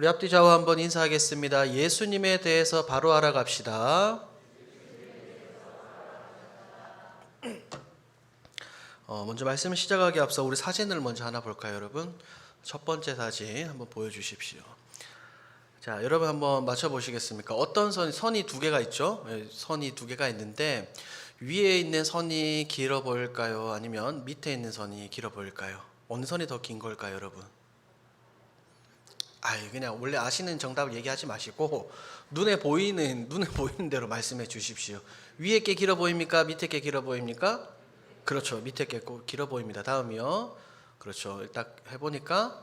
우리 앞뒤 좌우 한번 인사하겠습니다. 예수님에 대해서 바로 알아갑시다. 먼저 말씀을 시작하기 앞서 우리 사진을 먼저 하나 볼까요, 여러분? 첫 번째 사진 한번 보여주십시오. 자, 여러분 한번 맞춰보시겠습니까? 어떤 선이 두 개가 있죠? 선이 두 개가 있는데 위에 있는 선이 길어 보일까요? 아니면 밑에 있는 선이 길어 보일까요? 어느 선이 더 긴 걸까요, 여러분? 그냥 원래 아시는 정답을 얘기하지 마시고 눈에 보이는 대로 말씀해 주십시오. 위에 게 길어 보입니까? 밑에 게 길어 보입니까? 그렇죠. 밑에 게 길어 보입니다. 다음이요. 그렇죠. 딱 해보니까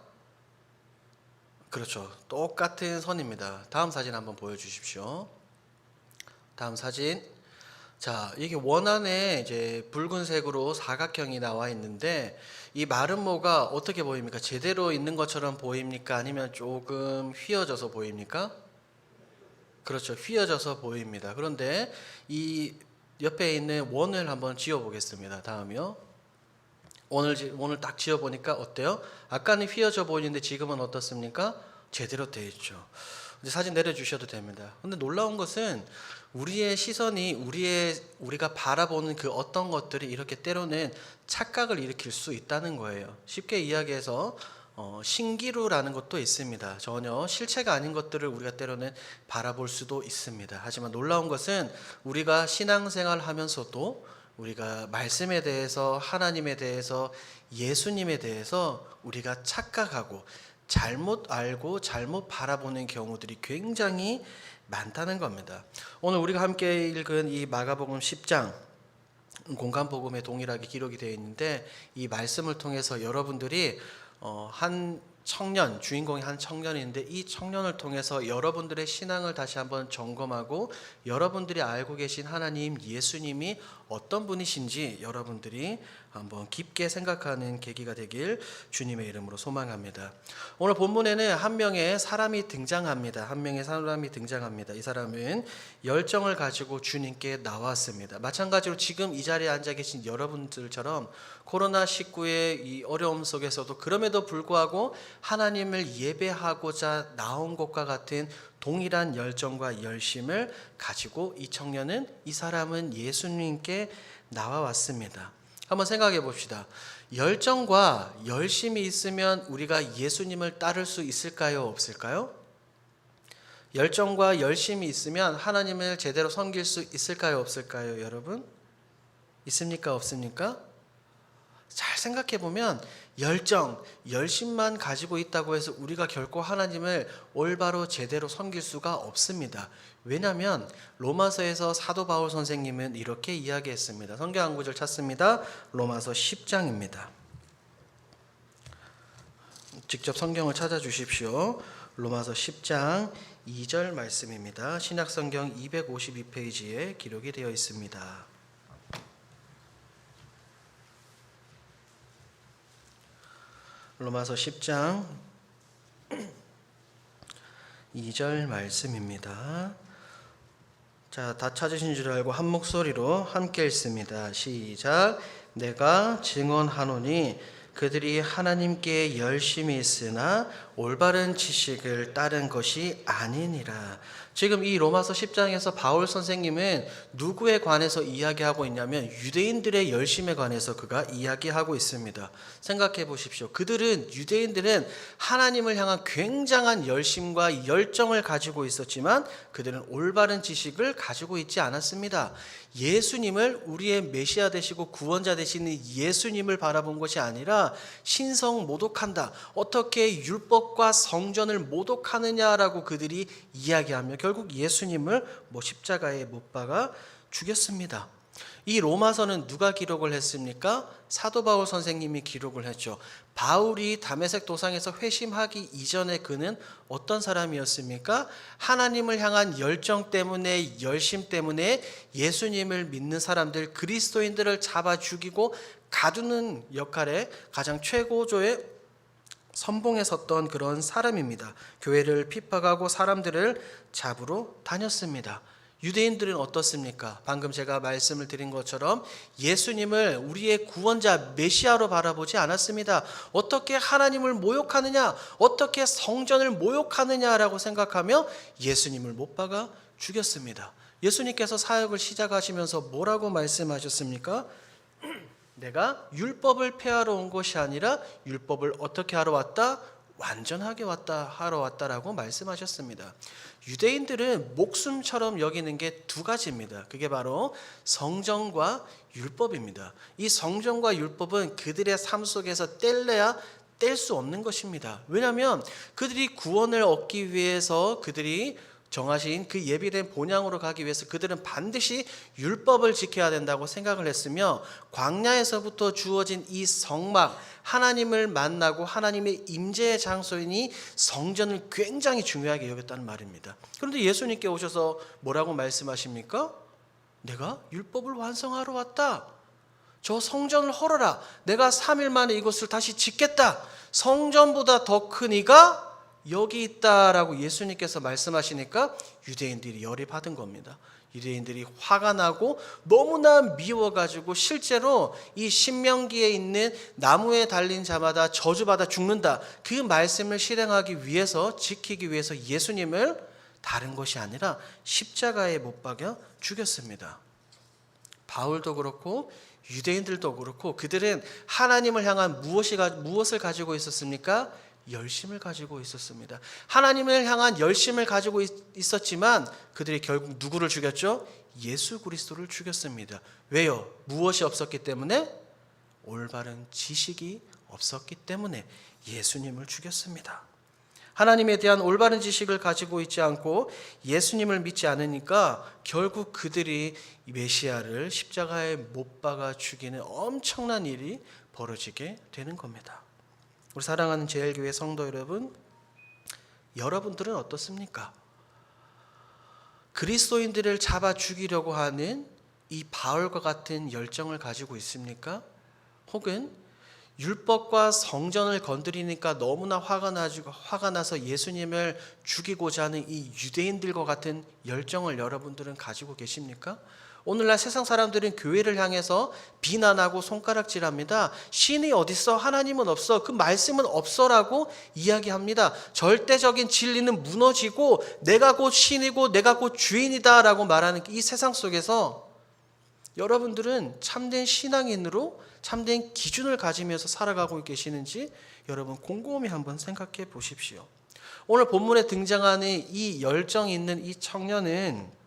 그렇죠. 똑같은 선입니다. 다음 사진 한번 보여주십시오. 다음 사진. 자, 이게 원안에 이제 붉은색으로 사각형이 나와 있는데 이 마름모가 어떻게 보입니까? 제대로 있는 것처럼 보입니까? 아니면 조금 휘어져서 보입니까? 그렇죠. 휘어져서 보입니다. 그런데 이 옆에 있는 원을 한번 지워 보겠습니다. 다음이요. 원을 딱 지어 보니까 어때요? 아까는 휘어져 보이는데 지금은 어떻습니까? 제대로 되어 있죠. 이제 사진 내려주셔도 됩니다. 근데 놀라운 것은 우리의 시선이 우리가 바라보는 그 어떤 것들이 이렇게 때로는 착각을 일으킬 수 있다는 거예요. 쉽게 이야기해서 신기루라는 것도 있습니다. 전혀 실체가 아닌 것들을 우리가 때로는 바라볼 수도 있습니다. 하지만 놀라운 것은 우리가 신앙생활 하면서도 우리가 말씀에 대해서, 하나님에 대해서, 예수님에 대해서 우리가 착각하고 잘못 알고 잘못 바라보는 경우들이 굉장히 많다는 겁니다. 오늘 우리가 함께 읽은 이 마가복음 10장 공간복음에 동일하게 기록이 되어 있는데 이 말씀을 통해서 여러분들이 한 청년, 주인공이 한 청년인데 이 청년을 통해서 여러분들의 신앙을 다시 한번 점검하고 여러분들이 알고 계신 하나님, 예수님이 어떤 분이신지 여러분들이 한번 깊게 생각하는 계기가 되길 주님의 이름으로 소망합니다. 오늘 본문에는 한 명의 사람이 등장합니다. 이 사람은 열정을 가지고 주님께 나왔습니다. 마찬가지로 지금 이 자리에 앉아 계신 여러분들처럼 코로나19의 이 어려움 속에서도 그럼에도 불구하고 하나님을 예배하고자 나온 것과 같은 동일한 열정과 열심을 가지고 이 사람은 예수님께 나와왔습니다. 한번 생각해 봅시다. 열정과 열심이 있으면 우리가 예수님을 따를 수 있을까요? 없을까요? 열정과 열심이 있으면 하나님을 제대로 섬길 수 있을까요? 없을까요? 여러분? 있습니까? 없습니까? 잘 생각해 보면 열심만 가지고 있다고 해서 우리가 결코 하나님을 올바로 제대로 섬길 수가 없습니다. 왜냐하면 로마서에서 사도 바울 선생님은 이렇게 이야기했습니다. 성경 한 구절 찾습니다. 로마서 10장입니다. 직접 성경을 찾아주십시오. 로마서 10장 2절 말씀입니다. 신약성경 252페이지에 기록이 되어 있습니다. 로마서 10장 2절 말씀입니다. 자, 다 찾으신 줄 알고 한 목소리로 함께 읽습니다. 시작. 내가 증언하노니 그들이 하나님께 열심히 있으나 올바른 지식을 따른 것이 아니니라. 지금 이 로마서 10장에서 바울 선생님은 누구에 관해서 이야기하고 있냐면 유대인들의 열심에 관해서 그가 이야기하고 있습니다. 생각해 보십시오. 유대인들은 하나님을 향한 굉장한 열심과 열정을 가지고 있었지만 그들은 올바른 지식을 가지고 있지 않았습니다. 예수님을 우리의 메시아 되시고 구원자 되시는 예수님을 바라본 것이 아니라 신성 모독한다. 어떻게 율법과 성전을 모독하느냐라고 그들이 이야기하며 결국 예수님을 십자가에 못 박아 죽였습니다. 이 로마서는 누가 기록을 했습니까? 사도 바울 선생님이 기록을 했죠. 바울이 다메섹 도상에서 회심하기 이전에 그는 어떤 사람이었습니까? 하나님을 향한 열정 때문에, 열심 때문에 예수님을 믿는 사람들, 그리스도인들을 잡아 죽이고 가두는 역할에 가장 최고조의 선봉에 섰던 그런 사람입니다. 교회를 핍박하고 사람들을 잡으러 다녔습니다. 유대인들은 어떻습니까? 방금 제가 말씀을 드린 것처럼 예수님을 우리의 구원자 메시아로 바라보지 않았습니다. 어떻게 하나님을 모욕하느냐, 어떻게 성전을 모욕하느냐라고 생각하며 예수님을 못 박아 죽였습니다. 예수님께서 사역을 시작하시면서 뭐라고 말씀하셨습니까? 내가 율법을 폐하러 온 것이 아니라 율법을 어떻게 하러 왔다? 완전하게 하러 왔다라고 말씀하셨습니다. 유대인들은 목숨처럼 여기는 게 두 가지입니다. 그게 바로 성전과 율법입니다. 이 성전과 율법은 그들의 삶 속에서 뗄래야 뗄 수 없는 것입니다. 왜냐하면 그들이 구원을 얻기 위해서 그들이 정하신 그 예비된 본향으로 가기 위해서 그들은 반드시 율법을 지켜야 된다고 생각을 했으며, 광야에서부터 주어진 이 성막, 하나님을 만나고 하나님의 임재의 장소이니 성전을 굉장히 중요하게 여겼다는 말입니다. 그런데 예수님께 오셔서 뭐라고 말씀하십니까? 내가 율법을 완성하러 왔다. 저 성전을 헐어라. 내가 3일 만에 이것을 다시 짓겠다. 성전보다 더 큰 이가 여기 있다라고 예수님께서 말씀하시니까 유대인들이 열이 받은 겁니다. 유대인들이 화가 나고 너무나 미워가지고 실제로 이 신명기에 있는 나무에 달린 자마다 저주받아 죽는다, 그 말씀을 실행하기 위해서, 지키기 위해서 예수님을 다른 것이 아니라 십자가에 못 박여 죽였습니다. 바울도 그렇고 유대인들도 그렇고 그들은 하나님을 향한 무엇을 가지고 있었습니까? 열심을 가지고 있었습니다. 하나님을 향한 열심을 가지고 있었지만 그들이 결국 누구를 죽였죠? 예수 그리스도를 죽였습니다. 왜요? 무엇이 없었기 때문에? 올바른 지식이 없었기 때문에 예수님을 죽였습니다. 하나님에 대한 올바른 지식을 가지고 있지 않고 예수님을 믿지 않으니까 결국 그들이 메시아를 십자가에 못 박아 죽이는 엄청난 일이 벌어지게 되는 겁니다. 우리 사랑하는 제일교회 성도 여러분, 여러분들은 어떻습니까? 그리스도인들을 잡아 죽이려고 하는 이 바울과 같은 열정을 가지고 있습니까? 혹은 율법과 성전을 건드리니까 너무나 화가 나서 예수님을 죽이고자 하는 이 유대인들과 같은 열정을 여러분들은 가지고 계십니까? 오늘날 세상 사람들은 교회를 향해서 비난하고 손가락질합니다. 신이 어딨어? 하나님은 없어. 그 말씀은 없어라고 이야기합니다. 절대적인 진리는 무너지고 내가 곧 신이고 내가 곧 주인이다 라고 말하는 이 세상 속에서 여러분들은 참된 신앙인으로 참된 기준을 가지면서 살아가고 계시는지 여러분 곰곰이 한번 생각해 보십시오. 오늘 본문에 등장하는 이 열정 있는 이 청년은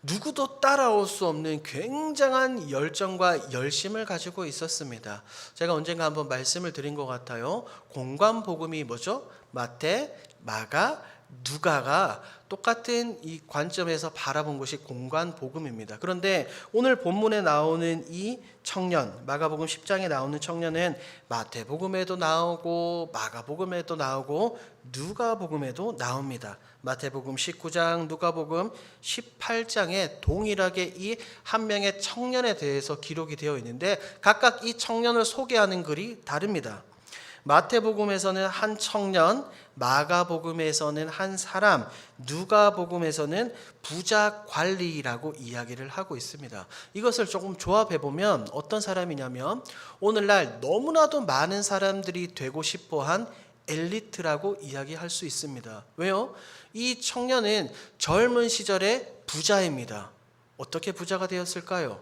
누구도 따라올 수 없는 굉장한 열정과 열심을 가지고 있었습니다. 제가 언젠가 한번 말씀을 드린 것 같아요. 공관복음이 뭐죠? 마태, 마가, 누가가 똑같은 이 관점에서 바라본 것이 공관복음입니다. 그런데 오늘 본문에 나오는 이 청년, 마가복음 10장에 나오는 청년은 마태복음에도 나오고 마가복음에도 나오고 누가복음에도 나옵니다. 마태복음 19장, 누가복음 18장에 동일하게 이 한 명의 청년에 대해서 기록이 되어 있는데 각각 이 청년을 소개하는 글이 다릅니다. 마태복음에서는 한 청년, 마가복음에서는 한 사람, 누가복음에서는 부자 관리라고 이야기를 하고 있습니다. 이것을 조금 조합해 보면 어떤 사람이냐면 오늘날 너무나도 많은 사람들이 되고 싶어한 엘리트라고 이야기할 수 있습니다. 왜요? 이 청년은 젊은 시절에 부자입니다. 어떻게 부자가 되었을까요?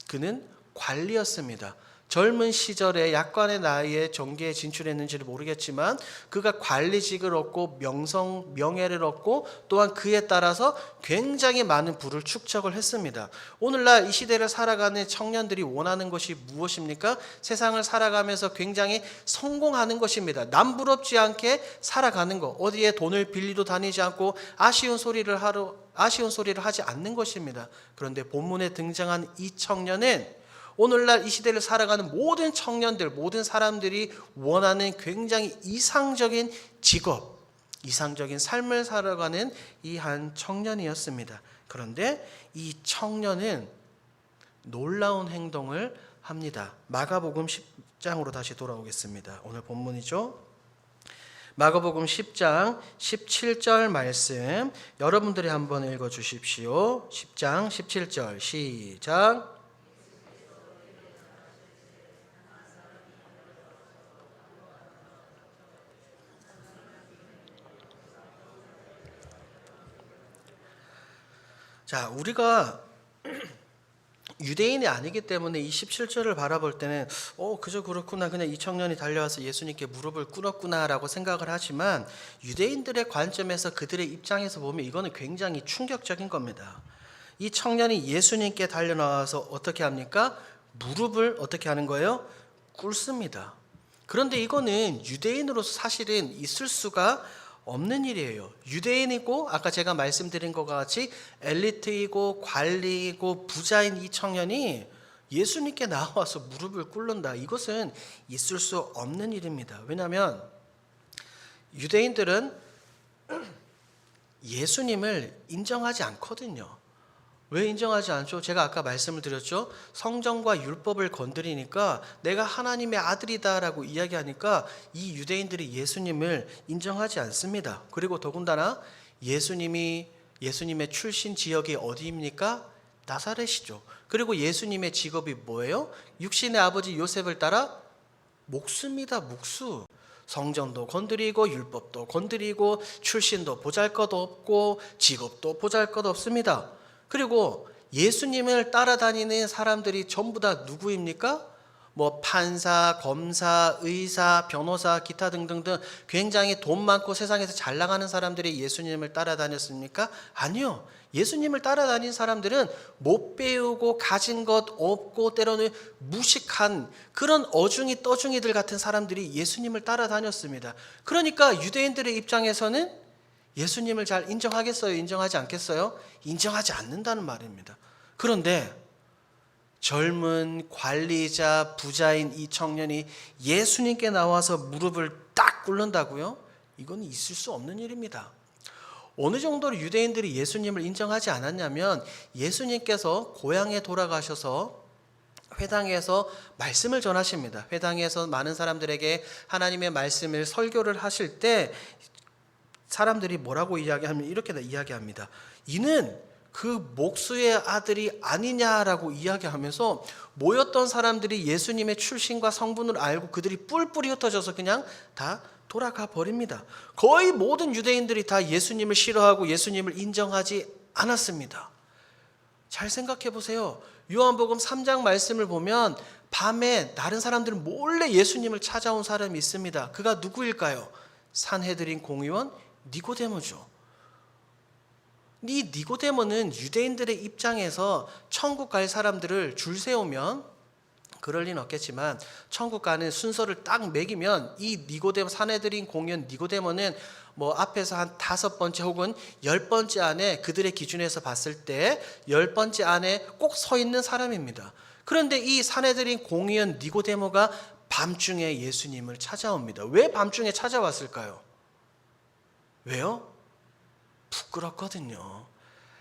그는 관리였습니다. 젊은 시절에 약간의 나이에 정계에 진출했는지를 모르겠지만 그가 관리직을 얻고 명예를 얻고 또한 그에 따라서 굉장히 많은 부를 축적을 했습니다. 오늘날 이 시대를 살아가는 청년들이 원하는 것이 무엇입니까? 세상을 살아가면서 굉장히 성공하는 것입니다. 남부럽지 않게 살아가는 것, 어디에 돈을 빌리도 다니지 않고 아쉬운 소리를 하지 않는 것입니다. 그런데 본문에 등장한 이 청년은 오늘날 이 시대를 살아가는 모든 청년들, 모든 사람들이 원하는 굉장히 이상적인 직업, 이상적인 삶을 살아가는 이 한 청년이었습니다. 그런데 이 청년은 놀라운 행동을 합니다. 마가복음 10장으로 다시 돌아오겠습니다. 오늘 본문이죠. 마가복음 10장 17절 말씀 여러분들이 한번 읽어 주십시오. 10장 17절 시작. 자, 우리가 유대인이 아니기 때문에 이 17절을 바라볼 때는 그저 그렇구나, 그냥 이 청년이 달려와서 예수님께 무릎을 꿇었구나라고 생각을 하지만 유대인들의 관점에서, 그들의 입장에서 보면 이거는 굉장히 충격적인 겁니다. 이 청년이 예수님께 달려나와서 어떻게 합니까? 무릎을 어떻게 하는 거예요? 꿇습니다. 그런데 이거는 유대인으로서 사실은 있을 수가 없는 일이에요. 유대인이고 아까 제가 말씀드린 것과 같이 엘리트이고 관리이고 부자인 이 청년이 예수님께 나와서 무릎을 꿇는다. 이것은 있을 수 없는 일입니다. 왜냐하면 유대인들은 예수님을 인정하지 않거든요. 왜 인정하지 않죠? 제가 아까 말씀을 드렸죠. 성경과 율법을 건드리니까 내가 하나님의 아들이다라고 이야기하니까 이 유대인들이 예수님을 인정하지 않습니다. 그리고 더군다나 예수님의 출신 지역이 어디입니까? 나사렛이죠. 그리고 예수님의 직업이 뭐예요? 육신의 아버지 요셉을 따라 목수입니다. 목수. 성전도 건드리고 율법도 건드리고 출신도 보잘것없고 직업도 보잘것없습니다. 그리고 예수님을 따라다니는 사람들이 전부 다 누구입니까? 판사, 검사, 의사, 변호사, 기타 등등등 굉장히 돈 많고 세상에서 잘 나가는 사람들이 예수님을 따라다녔습니까? 아니요. 예수님을 따라다닌 사람들은 못 배우고 가진 것 없고 때로는 무식한 그런 어중이 떠중이들 같은 사람들이 예수님을 따라다녔습니다. 그러니까 유대인들의 입장에서는 예수님을 잘 인정하겠어요? 인정하지 않겠어요? 인정하지 않는다는 말입니다. 그런데 젊은 관리자 부자인 이 청년이 예수님께 나와서 무릎을 딱 꿇는다고요? 이건 있을 수 없는 일입니다. 어느 정도로 유대인들이 예수님을 인정하지 않았냐면 예수님께서 고향에 돌아가셔서 회당에서 말씀을 전하십니다. 회당에서 많은 사람들에게 하나님의 말씀을 설교를 하실 때 사람들이 뭐라고 이야기하면 이렇게 이야기합니다. 이는 그 목수의 아들이 아니냐라고 이야기하면서 모였던 사람들이 예수님의 출신과 성분을 알고 그들이 뿔뿔이 흩어져서 그냥 다 돌아가 버립니다. 거의 모든 유대인들이 다 예수님을 싫어하고 예수님을 인정하지 않았습니다. 잘 생각해 보세요. 요한복음 3장 말씀을 보면 밤에 다른 사람들은 몰래 예수님을 찾아온 사람이 있습니다. 그가 누구일까요? 산헤드린 공의원 니고데모죠. 이 니고데모는 유대인들의 입장에서 천국 갈 사람들을 줄 세우면, 그럴 리는 없겠지만 천국 가는 순서를 딱 매기면 이 니고데모, 산헤드린 공의원 니고데모는 앞에서 한 5번째 혹은 10번째 안에, 그들의 기준에서 봤을 때 10번째 안에 꼭 서 있는 사람입니다. 그런데 이 산헤드린 공의원 니고데모가 밤중에 예수님을 찾아옵니다. 왜 밤중에 찾아왔을까요? 왜요? 부끄럽거든요.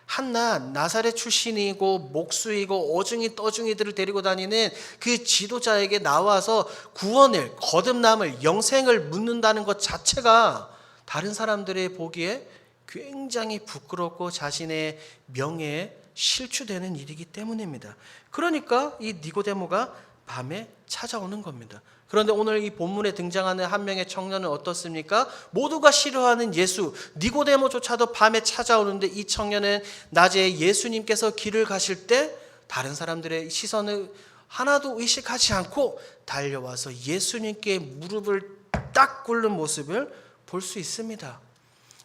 한낱 나사렛 출신이고 목수이고 어중이 떠중이들을 데리고 다니는 그 지도자에게 나와서 구원을, 거듭남을, 영생을 묻는다는 것 자체가 다른 사람들의 보기에 굉장히 부끄럽고 자신의 명예에 실추되는 일이기 때문입니다. 그러니까 이 니고데모가 밤에 찾아오는 겁니다. 그런데 오늘 이 본문에 등장하는 한 명의 청년은 어떻습니까? 모두가 싫어하는 예수, 니고데모조차도 밤에 찾아오는데 이 청년은 낮에 예수님께서 길을 가실 때 다른 사람들의 시선을 하나도 의식하지 않고 달려와서 예수님께 무릎을 딱 꿇는 모습을 볼 수 있습니다.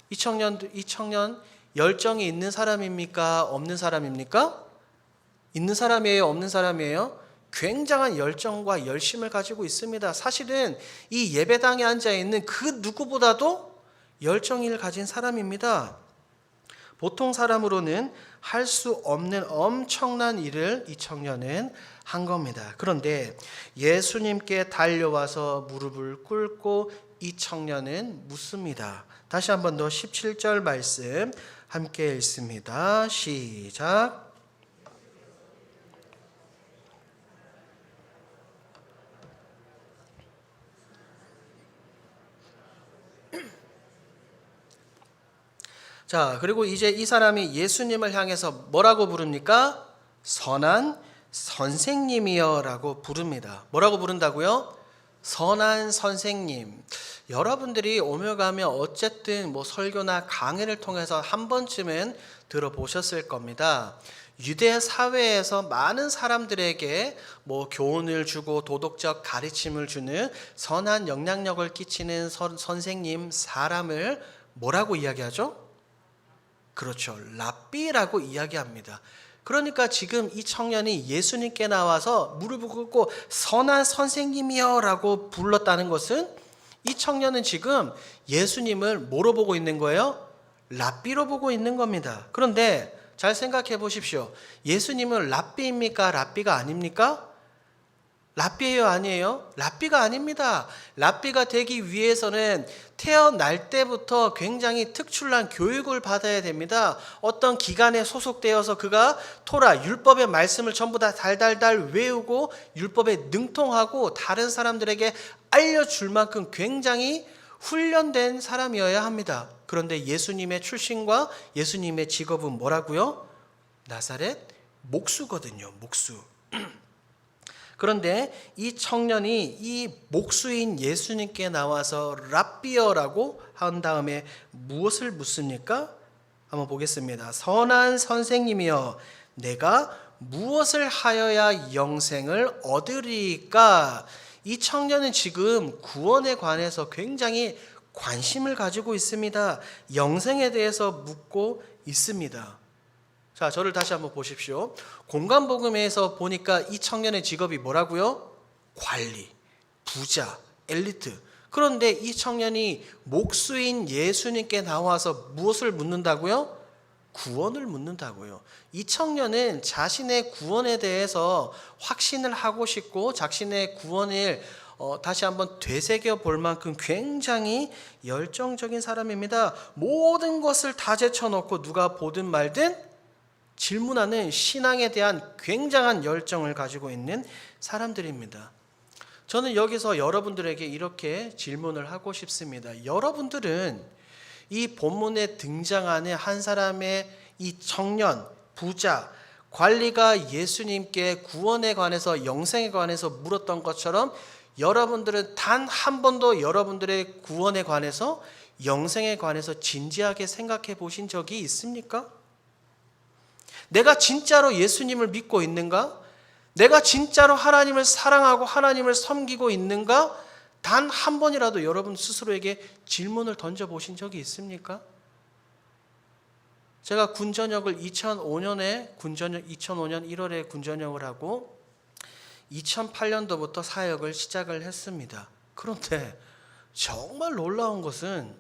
이 청년 열정이 있는 사람입니까? 없는 사람입니까? 있는 사람이에요? 없는 사람이에요? 굉장한 열정과 열심을 가지고 있습니다. 사실은 이 예배당에 앉아있는 그 누구보다도 열정을 가진 사람입니다. 보통 사람으로는 할 수 없는 엄청난 일을 이 청년은 한 겁니다. 그런데 예수님께 달려와서 무릎을 꿇고 이 청년은 묻습니다. 다시 한번 더 17절 말씀 함께 읽습니다. 시작. 자, 그리고 이제 이 사람이 예수님을 향해서 뭐라고 부릅니까? 선한 선생님이여라고 부릅니다. 뭐라고 부른다고요? 선한 선생님. 여러분들이 오며 가며 어쨌든 뭐 설교나 강의를 통해서 한 번쯤은 들어보셨을 겁니다. 유대 사회에서 많은 사람들에게 뭐 교훈을 주고 도덕적 가르침을 주는 선한 영향력을 끼치는 선생님, 사람을 뭐라고 이야기하죠? 그렇죠. 랍비라고 이야기합니다. 그러니까 지금 이 청년이 예수님께 나와서 무릎을 꿇고 선한 선생님이여 라고 불렀다는 것은 이 청년은 지금 예수님을 뭐로 보고 있는 거예요? 랍비로 보고 있는 겁니다. 그런데 잘 생각해 보십시오. 예수님은 랍비입니까? 랍비가 아닙니까? 랍비예요, 아니에요? 랍비가 아닙니다. 랍비가 되기 위해서는 태어날 때부터 굉장히 특출난 교육을 받아야 됩니다. 어떤 기관에 소속되어서 그가 토라, 율법의 말씀을 전부 다 달달달 외우고 율법에 능통하고 다른 사람들에게 알려줄 만큼 굉장히 훈련된 사람이어야 합니다. 그런데 예수님의 출신과 예수님의 직업은 뭐라고요? 나사렛 목수거든요, 목수. 그런데 이 청년이 이 목수인 예수님께 나와서 랍비어라고 한 다음에 무엇을 묻습니까? 한번 보겠습니다. 선한 선생님이여, 내가 무엇을 하여야 영생을 얻으리까? 이 청년은 지금 구원에 관해서 굉장히 관심을 가지고 있습니다. 영생에 대해서 묻고 있습니다. 자, 저를 다시 한번 보십시오. 공간복음에서 보니까 이 청년의 직업이 뭐라고요? 관리, 부자, 엘리트. 그런데 이 청년이 목수인 예수님께 나와서 무엇을 묻는다고요? 구원을 묻는다고요. 이 청년은 자신의 구원에 대해서 확신을 하고 싶고 자신의 구원을 다시 한번 되새겨 볼 만큼 굉장히 열정적인 사람입니다. 모든 것을 다 제쳐놓고 누가 보든 말든 질문하는 신앙에 대한 굉장한 열정을 가지고 있는 사람들입니다. 저는 여기서 여러분들에게 이렇게 질문을 하고 싶습니다. 여러분들은 이 본문에 등장하는 한 사람의 이 청년, 부자, 관리가 예수님께 구원에 관해서 영생에 관해서 물었던 것처럼 여러분들은 단 한 번도 여러분들의 구원에 관해서 영생에 관해서 진지하게 생각해 보신 적이 있습니까? 내가 진짜로 예수님을 믿고 있는가? 내가 진짜로 하나님을 사랑하고 하나님을 섬기고 있는가? 단 한 번이라도 여러분 스스로에게 질문을 던져보신 적이 있습니까? 제가 군전역을 2005년 1월에 군전역을 하고 2008년도부터 사역을 시작을 했습니다. 그런데 정말 놀라운 것은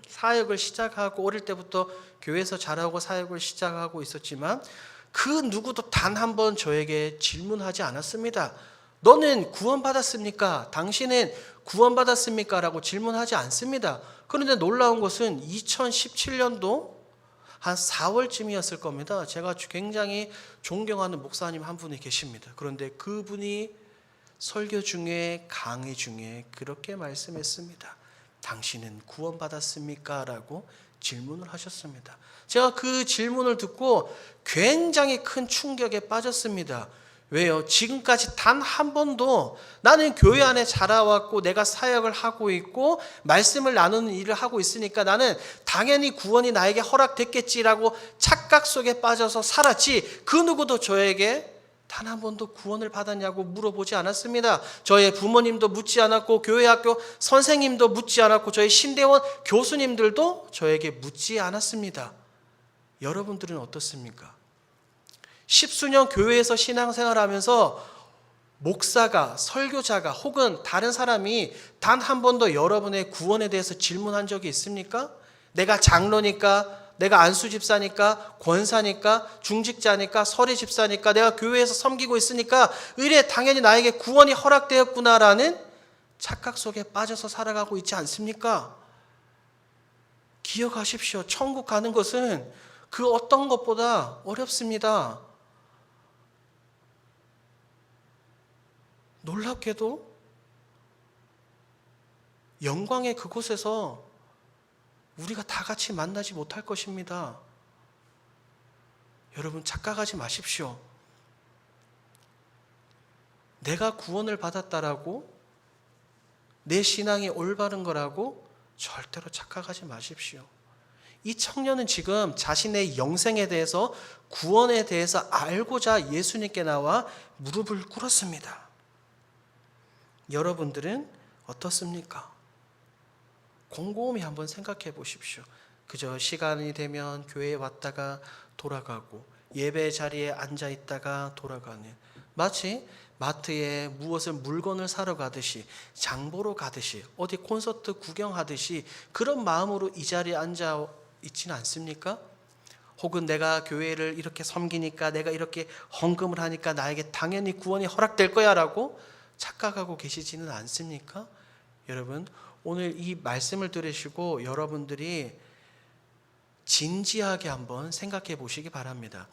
사역을 시작하고 어릴 때부터 교회에서 자라고 사역을 시작하고 있었지만 그 누구도 단 한 번 저에게 질문하지 않았습니다. 너는 구원받았습니까? 당신은 구원받았습니까? 라고 질문하지 않습니다. 그런데 놀라운 것은 2017년도 한 4월쯤이었을 겁니다. 제가 굉장히 존경하는 목사님 한 분이 계십니다. 그런데 그분이 설교 중에 강의 중에 그렇게 말씀했습니다. 당신은 구원받았습니까? 라고 질문을 하셨습니다. 제가 그 질문을 듣고 굉장히 큰 충격에 빠졌습니다. 왜요? 지금까지 단 한 번도 나는 교회 안에 자라왔고 내가 사역을 하고 있고 말씀을 나누는 일을 하고 있으니까 나는 당연히 구원이 나에게 허락됐겠지라고 착각 속에 빠져서 살았지 그 누구도 저에게 단 한 번도 구원을 받았냐고 물어보지 않았습니다. 저의 부모님도 묻지 않았고 교회 학교 선생님도 묻지 않았고 저희 신대원 교수님들도 저에게 묻지 않았습니다. 여러분들은 어떻습니까? 십수년 교회에서 신앙생활하면서 목사가, 설교자가 혹은 다른 사람이 단 한 번도 여러분의 구원에 대해서 질문한 적이 있습니까? 내가 장로니까, 내가 안수 집사니까, 권사니까, 중직자니까, 서리 집사니까, 내가 교회에서 섬기고 있으니까 의례 당연히 나에게 구원이 허락되었구나라는 착각 속에 빠져서 살아가고 있지 않습니까? 기억하십시오. 천국 가는 것은 그 어떤 것보다 어렵습니다. 놀랍게도 영광의 그곳에서 우리가 다 같이 만나지 못할 것입니다. 여러분 착각하지 마십시오. 내가 구원을 받았다라고 내 신앙이 올바른 거라고 절대로 착각하지 마십시오. 이 청년은 지금 자신의 영생에 대해서, 구원에 대해서 알고자 예수님께 나와 무릎을 꿇었습니다. 여러분들은 어떻습니까? 곰곰이 한번 생각해 보십시오. 그저 시간이 되면 교회에 왔다가 돌아가고 예배 자리에 앉아 있다가 돌아가는, 마치 마트에 무엇을 물건을 사러 가듯이, 장보러 가듯이, 어디 콘서트 구경하듯이 그런 마음으로 이 자리에 앉아 있지는 않습니까? 혹은 내가 교회를 이렇게 섬기니까, 내가 이렇게 헌금을 하니까 나에게 당연히 구원이 허락될 거야 라고 착각하고 계시지는 않습니까? 여러분, 오늘 이 말씀을 들으시고 여러분들이 진지하게 한번 생각해 보시기 바랍니다.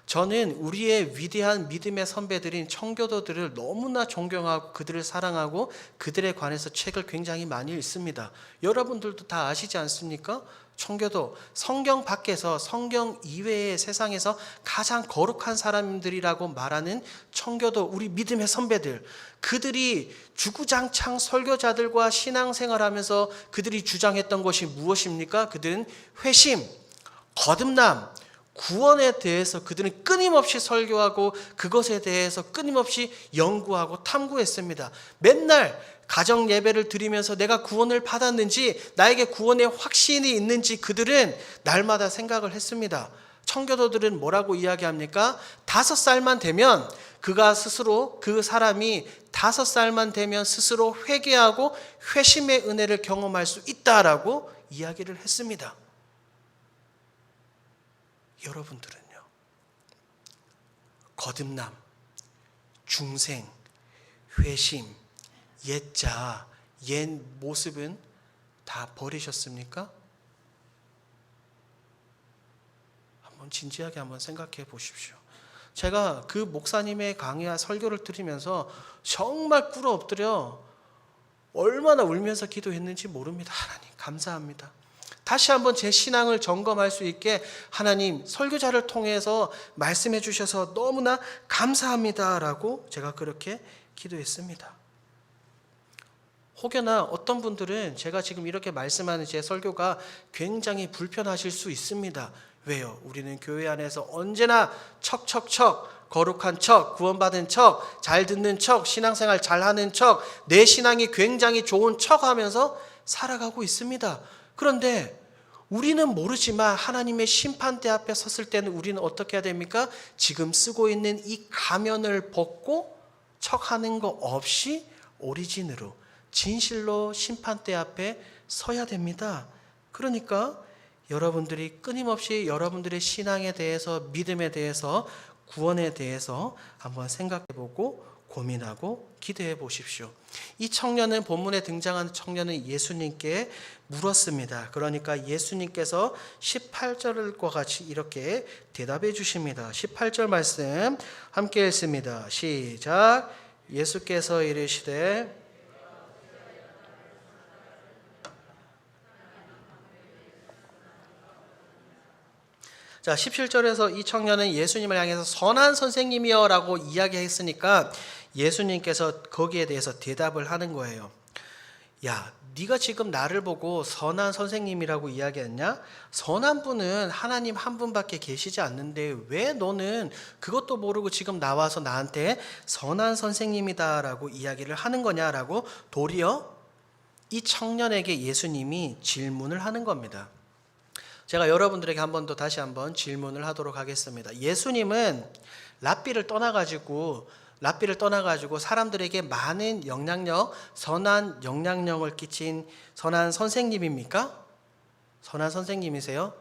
저는 우리의 위대한 믿음의 선배들인 청교도들을 너무나 존경하고 그들을 사랑하고 그들에 관해서 책을 굉장히 많이 읽습니다. 여러분들도 다 아시지 않습니까? 청교도, 성경 밖에서, 성경 이외의 세상에서 가장 거룩한 사람들이라고 말하는 청교도, 우리 믿음의 선배들, 그들이 주구장창 설교자들과 신앙생활하면서 그들이 주장했던 것이 무엇입니까? 그들은 회심, 거듭남, 구원에 대해서 그들은 끊임없이 설교하고 그것에 대해서 끊임없이 연구하고 탐구했습니다. 맨날 가정 예배를 드리면서 내가 구원을 받았는지, 나에게 구원의 확신이 있는지 그들은 날마다 생각을 했습니다. 청교도들은 뭐라고 이야기합니까? 5살만 되면 그 사람이 5살만 되면 스스로 회개하고 회심의 은혜를 경험할 수 있다라고 이야기를 했습니다. 여러분들은요, 거듭남, 중생, 회심, 옛자, 옛 모습은 다 버리셨습니까? 한번 진지하게 한번 생각해 보십시오. 제가 그 목사님의 강의와 설교를 들으면서 정말 꿇어 엎드려 얼마나 울면서 기도했는지 모릅니다. 하나님 감사합니다. 다시 한번 제 신앙을 점검할 수 있게 하나님 설교자를 통해서 말씀해 주셔서 너무나 감사합니다라고 제가 그렇게 기도했습니다. 혹여나 어떤 분들은 제가 지금 이렇게 말씀하는 제 설교가 굉장히 불편하실 수 있습니다. 왜요? 우리는 교회 안에서 언제나 척척척, 거룩한 척, 구원받은 척, 잘 듣는 척, 신앙생활 잘하는 척, 내 신앙이 굉장히 좋은 척 하면서 살아가고 있습니다. 그런데 우리는 모르지만 하나님의 심판대 앞에 섰을 때는 우리는 어떻게 해야 됩니까? 지금 쓰고 있는 이 가면을 벗고 척하는 거 없이 오리진으로, 진실로 심판대 앞에 서야 됩니다. 그러니까 여러분들이 끊임없이 여러분들의 신앙에 대해서, 믿음에 대해서, 구원에 대해서 한번 생각해보고 고민하고 기도해 보십시오. 이 청년은, 본문에 등장하는 청년은 예수님께 물었습니다. 그러니까 예수님께서 18절과 같이 이렇게 대답해 주십니다. 18절 말씀 함께 읽습니다. 시작. 예수께서 이르시되 자, 17절에서 이 청년은 예수님을 향해서 선한 선생님이여 라고 이야기했으니까 예수님께서 거기에 대해서 대답을 하는 거예요. 야, 네가 지금 나를 보고 선한 선생님이라고 이야기했냐? 선한 분은 하나님 한 분밖에 계시지 않는데 왜 너는 그것도 모르고 지금 나와서 나한테 선한 선생님이다 라고 이야기를 하는 거냐라고 도리어 이 청년에게 예수님이 질문을 하는 겁니다. 제가 여러분들에게 한 번 더 다시 한번 질문을 하도록 하겠습니다. 예수님은 랍비를 떠나가지고 사람들에게 많은 영향력, 선한 영향력을 끼친 선한 선생님입니까? 선한 선생님이세요?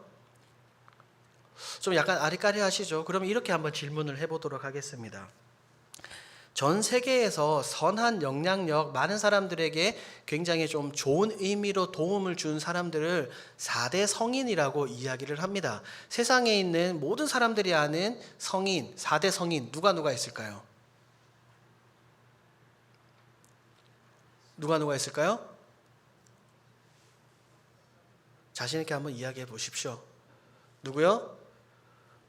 좀 약간 아리까리하시죠? 그럼 이렇게 한번 질문을 해보도록 하겠습니다. 전 세계에서 선한 영향력, 많은 사람들에게 굉장히 좀 좋은 의미로 도움을 준 사람들을 4대 성인이라고 이야기를 합니다. 세상에 있는 모든 사람들이 아는 성인, 4대 성인 누가 있을까요? 누가 있을까요? 자신 있게 한번 이야기해 보십시오. 누구요?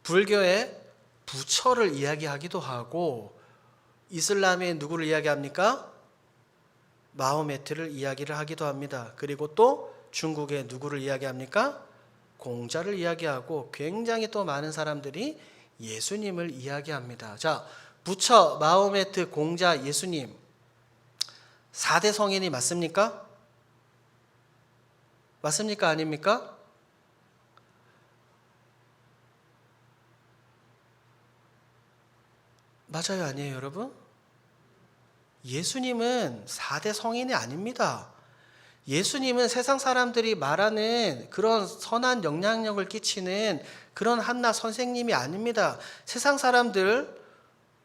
불교의 부처를 이야기하기도 하고, 이슬람의 누구를 이야기합니까? 마호메트를 이야기를 하기도 합니다. 그리고 또 중국의 누구를 이야기합니까? 공자를 이야기하고, 굉장히 또 많은 사람들이 예수님을 이야기합니다. 자, 부처, 마호메트, 공자, 예수님 4대 성인이 맞습니까? 맞습니까? 아닙니까? 맞아요, 아니에요, 여러분? 예수님은 4대 성인이 아닙니다. 예수님은 세상 사람들이 말하는 그런 선한 영향력을 끼치는 그런 한낱 선생님이 아닙니다. 세상 사람들,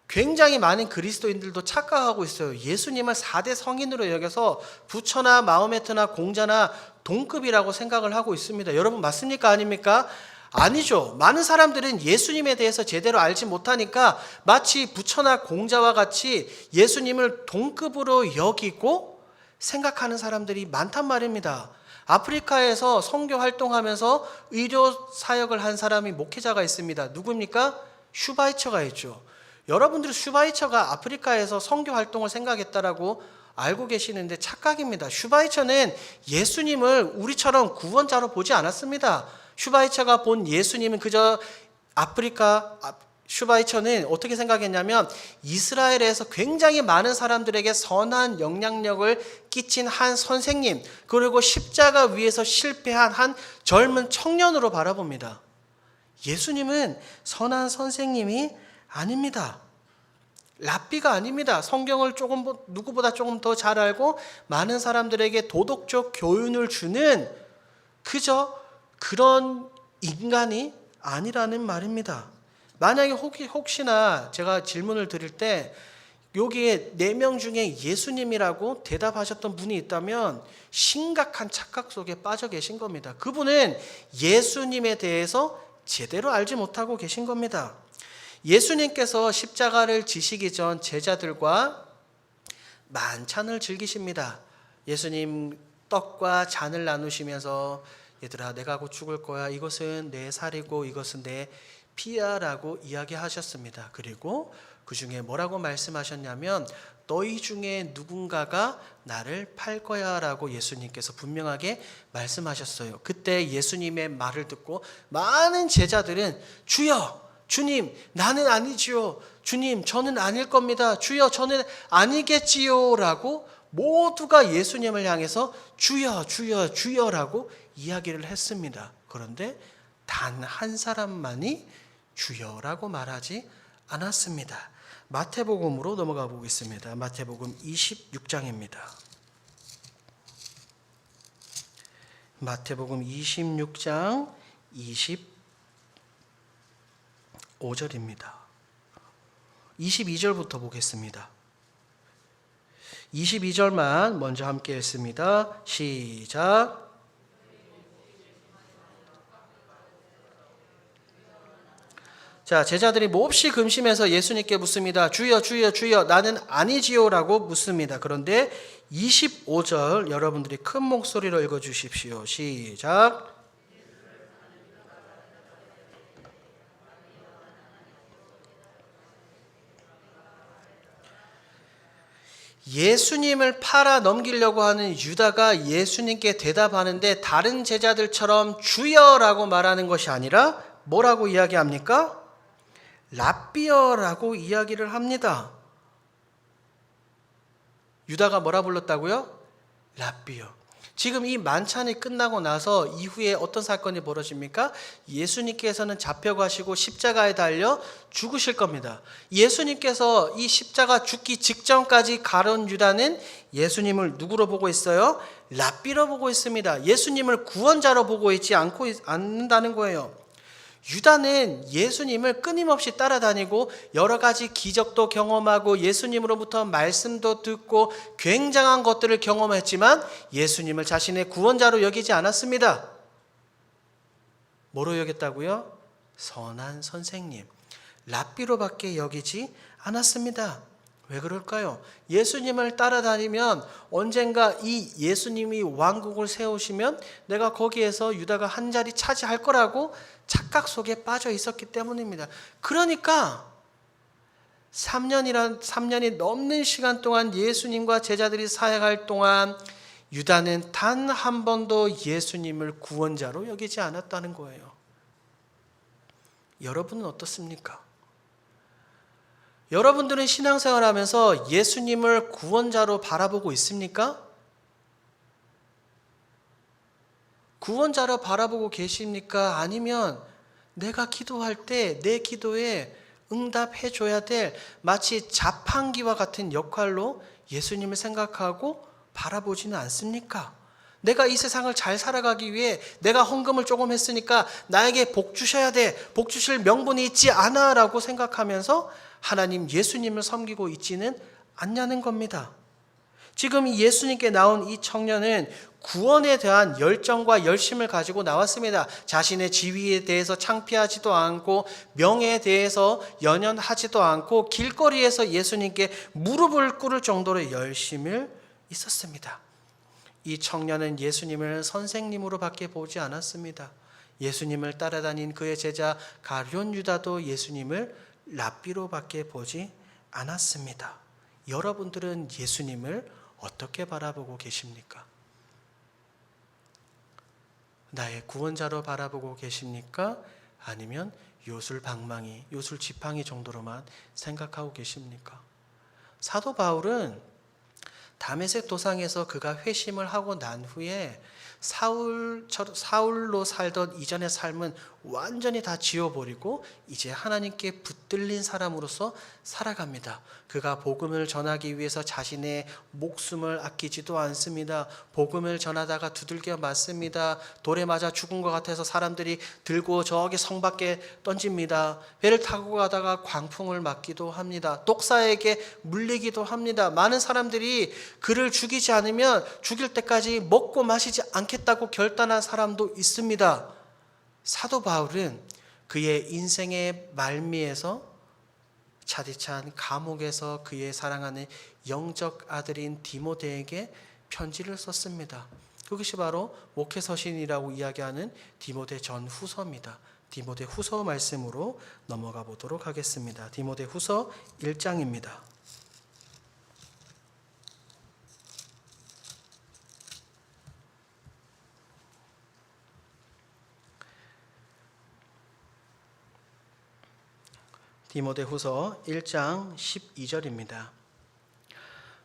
굉장히 많은 그리스도인들도 착각하고 있어요. 예수님을 4대 성인으로 여겨서 부처나 마호메트나 공자나 동급이라고 생각을 하고 있습니다. 여러분 맞습니까? 아닙니까? 아니죠. 많은 사람들은 예수님에 대해서 제대로 알지 못하니까 마치 부처나 공자와 같이 예수님을 동급으로 여기고 생각하는 사람들이 많단 말입니다. 아프리카에서 선교 활동하면서 의료 사역을 한 사람이 목회자가 있습니다. 누굽니까? 슈바이처가 있죠. 여러분들이 슈바이처가 아프리카에서 선교 활동을 생각했다라고 알고 계시는데 착각입니다. 슈바이처는 예수님을 우리처럼 구원자로 보지 않았습니다. 슈바이처가 본 예수님은 그저 슈바이처는 어떻게 생각했냐면 이스라엘에서 굉장히 많은 사람들에게 선한 영향력을 끼친 한 선생님, 그리고 십자가 위에서 실패한 한 젊은 청년으로 바라봅니다. 예수님은 선한 선생님이 아닙니다. 랍비가 아닙니다. 성경을 누구보다 조금 더 잘 알고 많은 사람들에게 도덕적 교훈을 주는 그저 그런 인간이 아니라는 말입니다. 만약에 혹시나 제가 질문을 드릴 때 여기에 4명 중에 예수님이라고 대답하셨던 분이 있다면 심각한 착각 속에 빠져 계신 겁니다. 그분은 예수님에 대해서 제대로 알지 못하고 계신 겁니다. 예수님께서 십자가를 지시기 전 제자들과 만찬을 즐기십니다. 예수님 떡과 잔을 나누시면서 얘들아 내가 곧 죽을 거야. 이것은 내 살이고 이것은 내 피야 라고 이야기하셨습니다. 그리고 그 중에 뭐라고 말씀하셨냐면 너희 중에 누군가가 나를 팔 거야 라고 예수님께서 분명하게 말씀하셨어요. 그때 예수님의 말을 듣고 많은 제자들은 주여 주님 나는 아니지요. 주님 저는 아닐 겁니다. 주여 저는 아니겠지요 라고 모두가 예수님을 향해서 주여 주여 주여라고 이야기를 했습니다. 그런데 단 한 사람만이 주여라고 말하지 않았습니다. 마태복음으로 넘어가 보겠습니다. 마태복음 26장입니다. 마태복음 26장 25절입니다. 22절부터 보겠습니다. 22절만 먼저 함께 읽습니다. 시작. 자, 제자들이 몹시 근심해서 예수님께 묻습니다. 주여 주여 주여 나는 아니지요 라고 묻습니다. 그런데 25절 여러분들이 큰 목소리로 읽어주십시오. 시작. 예수님을 팔아 넘기려고 하는 유다가 예수님께 대답하는데 다른 제자들처럼 주여라고 말하는 것이 아니라 뭐라고 이야기합니까? 랍비어라고 이야기를 합니다. 유다가 뭐라 불렀다고요? 랍비어. 지금 이 만찬이 끝나고 나서 이후에 어떤 사건이 벌어집니까? 예수님께서는 잡혀가시고 십자가에 달려 죽으실 겁니다. 예수님께서 이 십자가 죽기 직전까지 가론 유다는 예수님을 누구로 보고 있어요? 랍비로 보고 있습니다. 예수님을 구원자로 보고 있지 않는다는 거예요. 유다는 예수님을 끊임없이 따라다니고 여러 가지 기적도 경험하고 예수님으로부터 말씀도 듣고 굉장한 것들을 경험했지만 예수님을 자신의 구원자로 여기지 않았습니다. 뭐로 여겼다고요? 선한 선생님, 랍비로밖에 여기지 않았습니다. 왜 그럴까요? 예수님을 따라다니면 언젠가 이 예수님이 왕국을 세우시면 내가 거기에서 유다가 한 자리 차지할 거라고 착각 속에 빠져 있었기 때문입니다. 그러니까 3년이 넘는 시간 동안 예수님과 제자들이 사역할 동안 유다는 단 한 번도 예수님을 구원자로 여기지 않았다는 거예요. 여러분은 어떻습니까? 여러분들은 신앙생활 하면서 예수님을 구원자로 바라보고 있습니까? 구원자로 바라보고 계십니까? 아니면 내가 기도할 때 내 기도에 응답해 줘야 될 마치 자판기와 같은 역할로 예수님을 생각하고 바라보지는 않습니까? 내가 이 세상을 잘 살아가기 위해 내가 헌금을 조금 했으니까 나에게 복 주셔야 돼. 복 주실 명분이 있지 않아 라고 생각하면서 하나님 예수님을 섬기고 있지는 않냐는 겁니다. 지금 이 예수님께 나온 이 청년은 구원에 대한 열정과 열심을 가지고 나왔습니다. 자신의 지위에 대해서 창피하지도 않고 명예에 대해서 연연하지도 않고 길거리에서 예수님께 무릎을 꿇을 정도로 열심을 있었습니다. 이 청년은 예수님을 선생님으로 밖에 보지 않았습니다. 예수님을 따라다닌 그의 제자 가룟 유다도 예수님을 랍비로 밖에 보지 않았습니다. 여러분들은 예수님을 어떻게 바라보고 계십니까? 나의 구원자로 바라보고 계십니까? 아니면 요술방망이, 요술지팡이 정도로만 생각하고 계십니까? 사도 바울은 다메섹 도상에서 그가 회심을 하고 난 후에 사울로 살던 이전의 삶은 완전히 다 지워버리고 이제 하나님께 붙들린 사람으로서 살아갑니다. 그가 복음을 전하기 위해서 자신의 목숨을 아끼지도 않습니다. 복음을 전하다가 두들겨 맞습니다. 돌에 맞아 죽은 것 같아서 사람들이 들고 저기 성 밖에 던집니다. 배를 타고 가다가 광풍을 맞기도 합니다. 독사에게 물리기도 합니다. 많은 사람들이 그를 죽이지 않으면 죽일 때까지 먹고 마시지 않겠다고 결단한 사람도 있습니다. 사도 바울은 그의 인생의 말미에서 차디찬 감옥에서 그의 사랑하는 영적 아들인 디모데에게 편지를 썼습니다. 그것이 바로 목회서신이라고 이야기하는 디모데 전후서입니다. 디모데 후서 말씀으로 넘어가 보도록 하겠습니다. 디모데 후서 1장입니다. 디모데 후서 1장 12절입니다.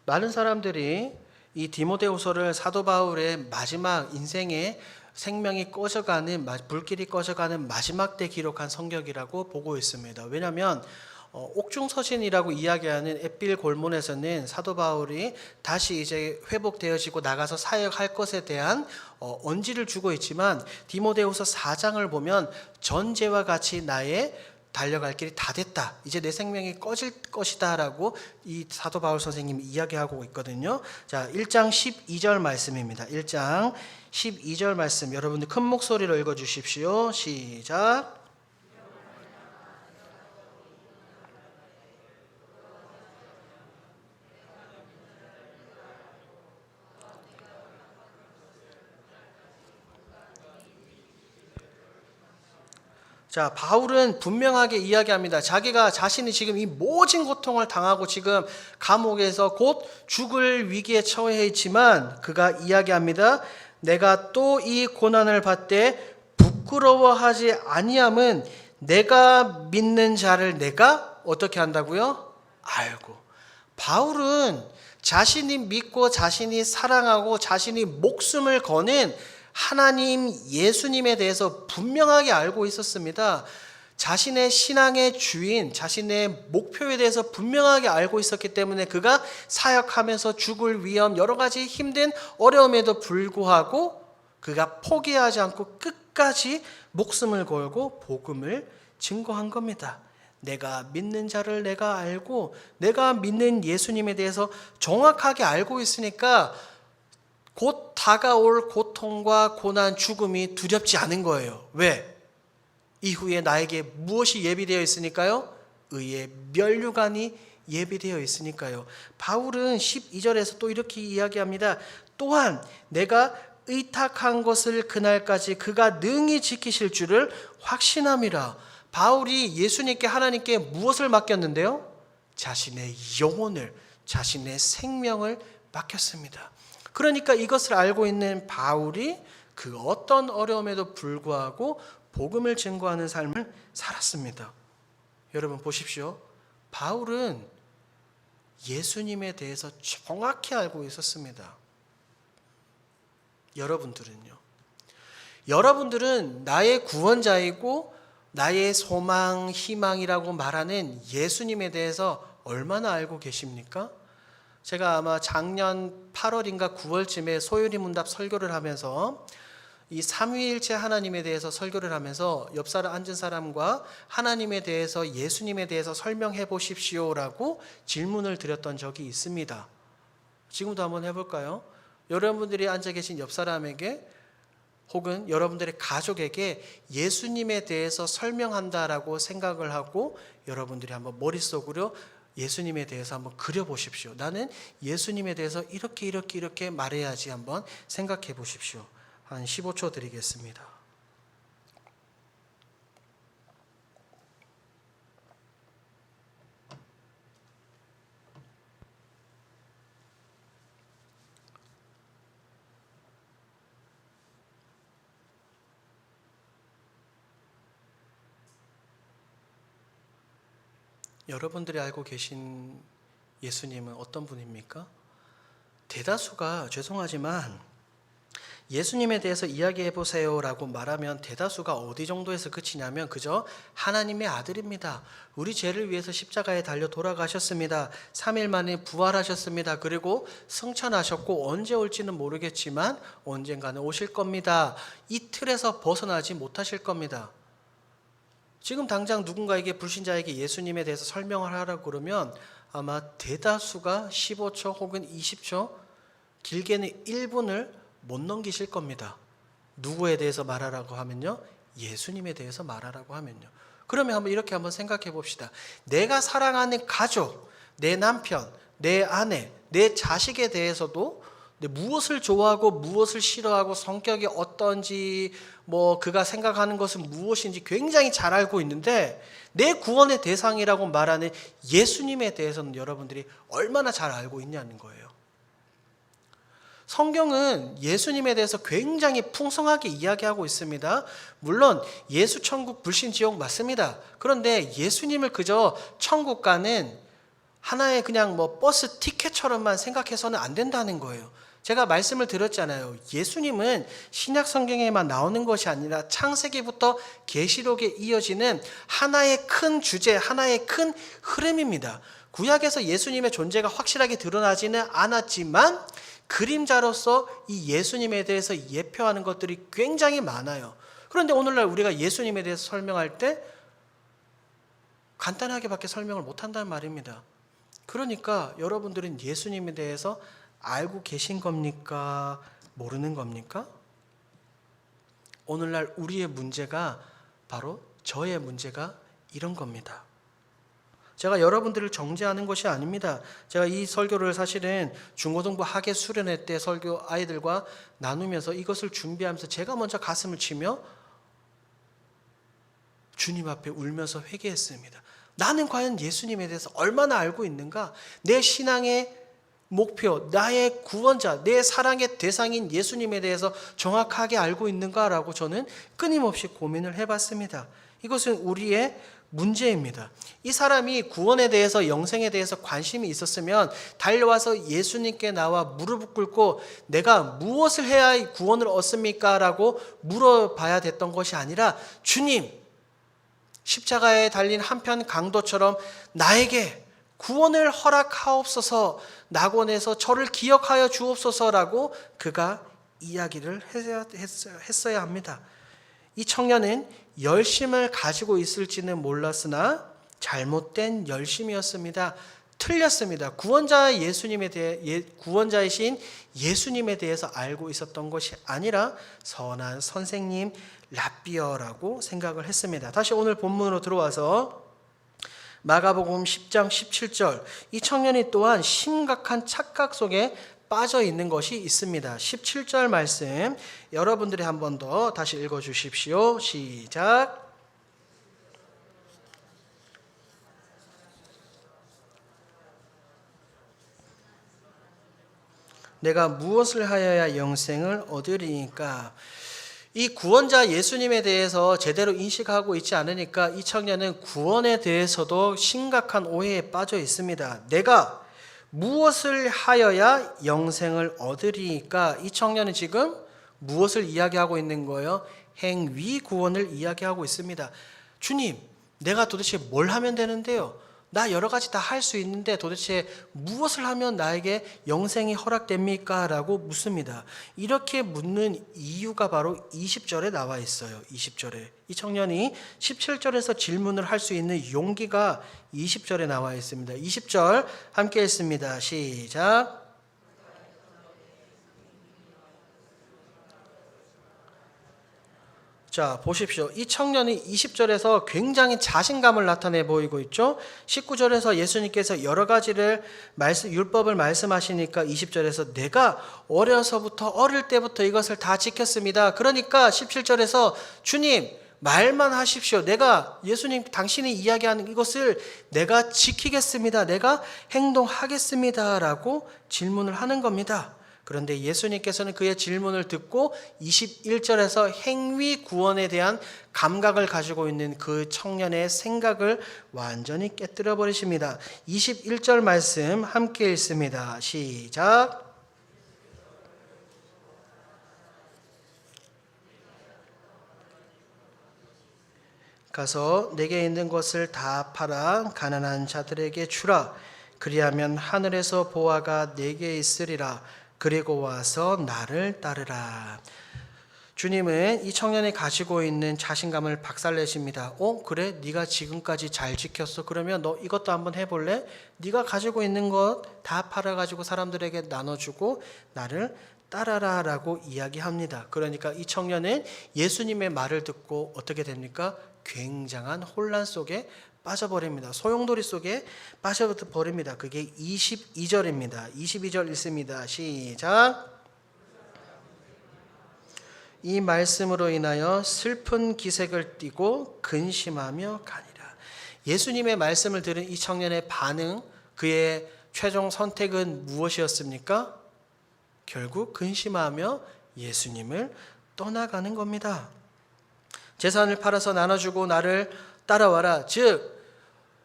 많은 사람들이 이 디모데 후서를 사도 바울의 마지막 인생의 생명이 꺼져가는, 불길이 꺼져가는 마지막 때 기록한 성경이라고 보고 있습니다. 왜냐하면 옥중서신이라고 이야기하는 햇빌 골문에서는 사도 바울이 다시 이제 회복되어지고 나가서 사역할 것에 대한 언지를 주고 있지만 디모데후서 4장을 보면 전제와 같이 나의 달려갈 길이 다 됐다. 이제 내 생명이 꺼질 것이다 라고 이 사도 바울 선생님이 이야기하고 있거든요. 자, 1장 12절 말씀입니다. 1장 12절 말씀 여러분들 큰 목소리로 읽어주십시오. 시작. 자, 바울은 분명하게 이야기합니다. 자신이 지금 이 모진 고통을 당하고 지금 감옥에서 곧 죽을 위기에 처해 있지만 그가 이야기합니다. 내가 또 이 고난을 받되 부끄러워하지 아니함은 내가 믿는 자를 내가 어떻게 한다고요? 알고. 바울은 자신이 믿고 자신이 사랑하고 자신이 목숨을 거는 하나님 예수님에 대해서 분명하게 알고 있었습니다. 자신의 신앙의 주인, 자신의 목표에 대해서 분명하게 알고 있었기 때문에 그가 사역하면서 죽을 위험, 여러 가지 힘든 어려움에도 불구하고 그가 포기하지 않고 끝까지 목숨을 걸고 복음을 증거한 겁니다. 내가 믿는 자를 내가 알고 내가 믿는 예수님에 대해서 정확하게 알고 있으니까 곧 다가올 고통과 고난, 죽음이 두렵지 않은 거예요. 왜? 이후에 나에게 무엇이 예비되어 있으니까요? 의의 면류관이 예비되어 있으니까요. 바울은 12절에서 또 이렇게 이야기합니다. 또한 내가 의탁한 것을 그날까지 그가 능히 지키실 줄을 확신함이라. 바울이 예수님께 하나님께 무엇을 맡겼는데요? 자신의 영혼을, 자신의 생명을 맡겼습니다. 그러니까 이것을 알고 있는 바울이 그 어떤 어려움에도 불구하고 복음을 증거하는 삶을 살았습니다. 여러분 보십시오. 바울은 예수님에 대해서 정확히 알고 있었습니다. 여러분들은요? 여러분들은 나의 구원자이고 나의 소망, 희망이라고 말하는 예수님에 대해서 얼마나 알고 계십니까? 제가 아마 작년 8월인가 9월쯤에 소요리 문답 설교를 하면서 이 삼위일체 하나님에 대해서 설교를 하면서 옆 사람 앉은 사람과 하나님에 대해서 예수님에 대해서 설명해 보십시오라고 질문을 드렸던 적이 있습니다. 지금도 한번 해볼까요? 여러분들이 앉아 계신 옆 사람에게 혹은 여러분들의 가족에게 예수님에 대해서 설명한다라고 생각을 하고 여러분들이 한번 머릿속으로 예수님에 대해서 한번 그려보십시오. 나는 예수님에 대해서 이렇게 말해야지 한번 생각해 보십시오. 한 15초 드리겠습니다. 여러분들이 알고 계신 예수님은 어떤 분입니까? 대다수가 죄송하지만 예수님에 대해서 이야기해 보세요라고 말하면 대다수가 어디 정도에서 그치냐면 그저 하나님의 아들입니다. 우리 죄를 위해서 십자가에 달려 돌아가셨습니다. 3일 만에 부활하셨습니다. 그리고 승천하셨고 언제 올지는 모르겠지만 언젠가는 오실 겁니다. 이 틀에서 벗어나지 못하실 겁니다. 지금 당장 누군가에게 불신자에게 예수님에 대해서 설명을 하라고 그러면 아마 대다수가 15초 혹은 20초 길게는 1분을 못 넘기실 겁니다. 누구에 대해서 말하라고 하면요? 예수님에 대해서 말하라고 하면요. 그러면 이렇게 한번 생각해 봅시다. 내가 사랑하는 가족, 내 남편, 내 아내, 내 자식에 대해서도 무엇을 좋아하고 무엇을 싫어하고 성격이 어떤지 그가 생각하는 것은 무엇인지 굉장히 잘 알고 있는데 내 구원의 대상이라고 말하는 예수님에 대해서는 여러분들이 얼마나 잘 알고 있냐는 거예요. 성경은 예수님에 대해서 굉장히 풍성하게 이야기하고 있습니다. 물론 예수 천국 불신 지옥 맞습니다. 그런데 예수님을 그저 천국 가는 하나의 그냥 버스 티켓처럼만 생각해서는 안 된다는 거예요. 제가 말씀을 드렸잖아요. 예수님은 신약 성경에만 나오는 것이 아니라 창세기부터 계시록에 이어지는 하나의 큰 주제, 하나의 큰 흐름입니다. 구약에서 예수님의 존재가 확실하게 드러나지는 않았지만 그림자로서 이 예수님에 대해서 예표하는 것들이 굉장히 많아요. 그런데 오늘날 우리가 예수님에 대해서 설명할 때 간단하게밖에 설명을 못한다는 말입니다. 그러니까 여러분들은 예수님에 대해서 알고 계신 겁니까? 모르는 겁니까? 오늘날 우리의 문제가 바로 저의 문제가 이런 겁니다. 제가 여러분들을 정죄하는 것이 아닙니다. 제가 이 설교를 사실은 중고등부 학예 수련회 때 설교 아이들과 나누면서 이것을 준비하면서 제가 먼저 가슴을 치며 주님 앞에 울면서 회개했습니다. 나는 과연 예수님에 대해서 얼마나 알고 있는가? 내 신앙의 목표, 나의 구원자, 내 사랑의 대상인 예수님에 대해서 정확하게 알고 있는가라고 저는 끊임없이 고민을 해봤습니다. 이것은 우리의 문제입니다. 이 사람이 구원에 대해서 영생에 대해서 관심이 있었으면 달려와서 예수님께 나와 무릎을 꿇고 내가 무엇을 해야 구원을 얻습니까? 라고 물어봐야 됐던 것이 아니라 주님, 십자가에 달린 한편 강도처럼 나에게 구원을 허락하옵소서, 낙원에서 저를 기억하여 주옵소서라고 그가 이야기를 했어야 합니다. 이 청년은 열심을 가지고 있을지는 몰랐으나 잘못된 열심이었습니다. 틀렸습니다. 구원자이신 예수님에 대해서 알고 있었던 것이 아니라 선한 선생님 랍비어라고 생각을 했습니다. 다시 오늘 본문으로 들어와서 마가복음 10장 17절. 이 청년이 또한 심각한 착각 속에 빠져 있는 것이 있습니다. 17절 말씀 여러분들이 한 번 더 다시 읽어 주십시오. 시작. 내가 무엇을 하여야 영생을 얻으리니까. 이 구원자 예수님에 대해서 제대로 인식하고 있지 않으니까 이 청년은 구원에 대해서도 심각한 오해에 빠져 있습니다. 내가 무엇을 하여야 영생을 얻으리니까. 이 청년은 지금 무엇을 이야기하고 있는 거예요? 행위 구원을 이야기하고 있습니다. 주님, 내가 도대체 뭘 하면 되는데요? 나 여러 가지 다 할 수 있는데 도대체 무엇을 하면 나에게 영생이 허락됩니까? 라고 묻습니다. 이렇게 묻는 이유가 바로 20절에 나와 있어요. 20절에. 이 청년이 17절에서 질문을 할 수 있는 용기가 20절에 나와 있습니다. 20절 함께 읽습니다. 시작. 자, 보십시오. 이 청년이 20절에서 굉장히 자신감을 나타내 보이고 있죠. 19절에서 예수님께서 여러 가지를 율법을 말씀하시니까 20절에서 내가 어릴 때부터 이것을 다 지켰습니다. 그러니까 17절에서 주님 말만 하십시오. 예수님 당신이 이야기하는 이것을 내가 지키겠습니다. 내가 행동하겠습니다. 라고 질문을 하는 겁니다. 그런데 예수님께서는 그의 질문을 듣고 21절에서 행위 구원에 대한 감각을 가지고 있는 그 청년의 생각을 완전히 깨뜨려 버리십니다. 21절 말씀 함께 읽습니다. 시작. 가서 내게 있는 것을 다 팔아 가난한 자들에게 주라. 그리하면 하늘에서 보화가 내게 있으리라. 그리고 와서 나를 따르라. 주님은 이 청년이 가지고 있는 자신감을 박살내십니다. 그래? 네가 지금까지 잘 지켰어. 그러면 너 이것도 한번 해볼래? 네가 가지고 있는 것 다 팔아가지고 사람들에게 나눠주고 나를 따라라 라고 이야기합니다. 그러니까 이 청년은 예수님의 말을 듣고 어떻게 됩니까? 굉장한 혼란 속에 빠져버립니다. 소용돌이 속에 빠져버립니다. 그게 22절입니다. 22절 읽습니다. 시작. 이 말씀으로 인하여 슬픈 기색을 띠고 근심하며 가니라. 예수님의 말씀을 들은 이 청년의 반응, 그의 최종 선택은 무엇이었습니까? 결국 근심하며 예수님을 떠나가는 겁니다. 재산을 팔아서 나눠주고 나를 따라와라. 즉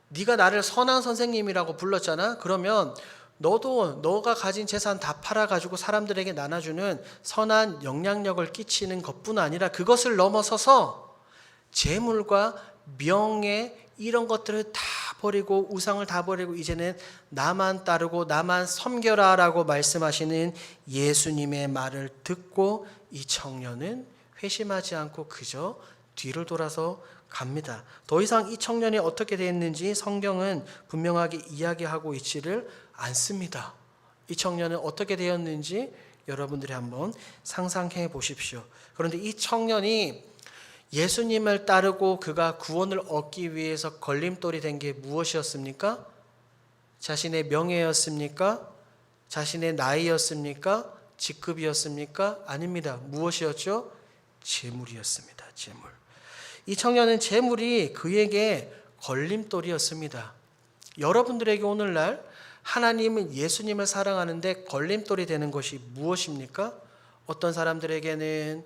네가 나를 선한 선생님이라고 불렀잖아. 그러면 너도 너가 가진 재산 다 팔아가지고 사람들에게 나눠주는 선한 영향력을 끼치는 것뿐 아니라 그것을 넘어서서 재물과 명예 이런 것들을 다 버리고 우상을 다 버리고 이제는 나만 따르고 나만 섬겨라 라고 말씀하시는 예수님의 말을 듣고 이 청년은 회심하지 않고 그저 뒤를 돌아서 갑니다. 더 이상 이 청년이 어떻게 됐는지 성경은 분명하게 이야기하고 있지를 않습니다. 이 청년은 어떻게 되었는지 여러분들이 한번 상상해 보십시오. 그런데 이 청년이 예수님을 따르고 그가 구원을 얻기 위해서 걸림돌이 된 게 무엇이었습니까? 자신의 명예였습니까? 자신의 나이였습니까? 직급이었습니까? 아닙니다. 무엇이었죠? 재물이었습니다. 재물. 이 청년은 재물이 그에게 걸림돌이었습니다. 여러분들에게 오늘날 하나님은 예수님을 사랑하는데 걸림돌이 되는 것이 무엇입니까? 어떤 사람들에게는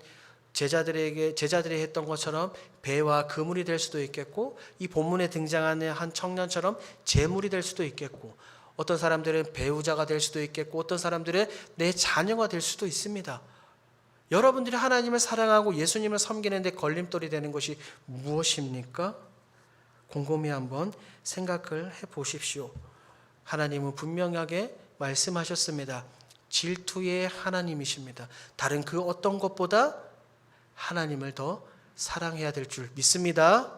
제자들이 했던 것처럼 배와 그물이 될 수도 있겠고, 이 본문에 등장하는 한 청년처럼 재물이 될 수도 있겠고, 어떤 사람들은 배우자가 될 수도 있겠고, 어떤 사람들은 내 자녀가 될 수도 있습니다. 여러분들이 하나님을 사랑하고 예수님을 섬기는데 걸림돌이 되는 것이 무엇입니까? 곰곰이 한번 생각을 해 보십시오. 하나님은 분명하게 말씀하셨습니다. 질투의 하나님이십니다. 다른 그 어떤 것보다 하나님을 더 사랑해야 될 줄 믿습니다.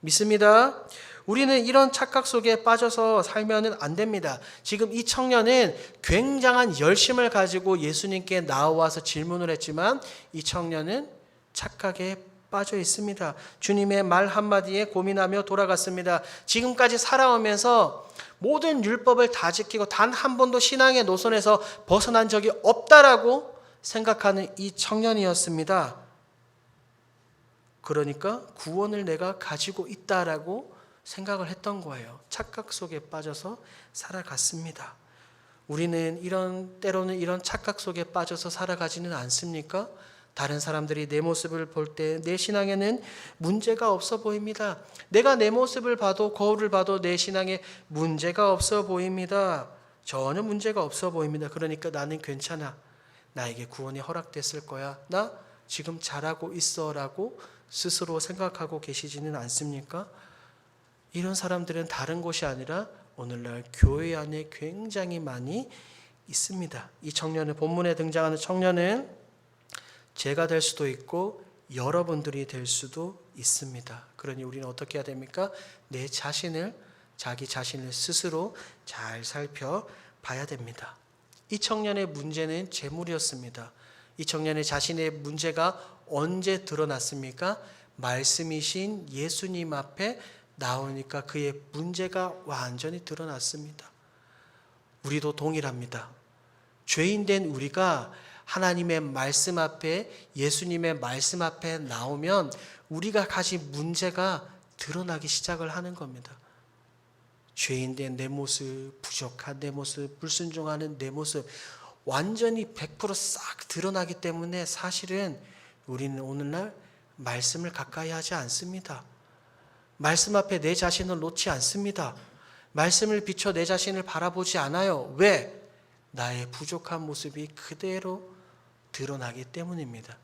믿습니다. 우리는 이런 착각 속에 빠져서 살면 안 됩니다. 지금 이 청년은 굉장한 열심을 가지고 예수님께 나와서 질문을 했지만 이 청년은 착각에 빠져 있습니다. 주님의 말 한마디에 고민하며 돌아갔습니다. 지금까지 살아오면서 모든 율법을 다 지키고 단 한 번도 신앙의 노선에서 벗어난 적이 없다라고 생각하는 이 청년이었습니다. 그러니까 구원을 내가 가지고 있다라고 생각을 했던 거예요. 착각 속에 빠져서 살아갔습니다. 우리는 때로는 이런 착각 속에 빠져서 살아가지는 않습니까? 다른 사람들이 내 모습을 볼 때 내 신앙에는 문제가 없어 보입니다. 내가 내 모습을 봐도 거울을 봐도 내 신앙에 문제가 없어 보입니다. 전혀 문제가 없어 보입니다. 그러니까 나는 괜찮아. 나에게 구원이 허락됐을 거야. 나 지금 잘하고 있어라고 스스로 생각하고 계시지는 않습니까? 이런 사람들은 다른 곳이 아니라 오늘날 교회 안에 굉장히 많이 있습니다. 이 청년은, 본문에 등장하는 청년은 제가 될 수도 있고 여러분들이 될 수도 있습니다. 그러니 우리는 어떻게 해야 됩니까? 자기 자신을 스스로 잘 살펴봐야 됩니다. 이 청년의 문제는 재물이었습니다. 이 청년의 자신의 문제가 언제 드러났습니까? 말씀이신 예수님 앞에 나오니까 그의 문제가 완전히 드러났습니다. 우리도 동일합니다. 죄인된 우리가 하나님의 말씀 앞에, 예수님의 말씀 앞에 나오면 우리가 가진 문제가 드러나기 시작을 하는 겁니다. 죄인된 내 모습, 부족한 내 모습, 불순종하는 내 모습 완전히 100%싹 드러나기 때문에 사실은 우리는 오늘날 말씀을 가까이 하지 않습니다. 말씀 앞에 내 자신을 놓지 않습니다. 말씀을 비춰 내 자신을 바라보지 않아요. 왜? 나의 부족한 모습이 그대로 드러나기 때문입니다.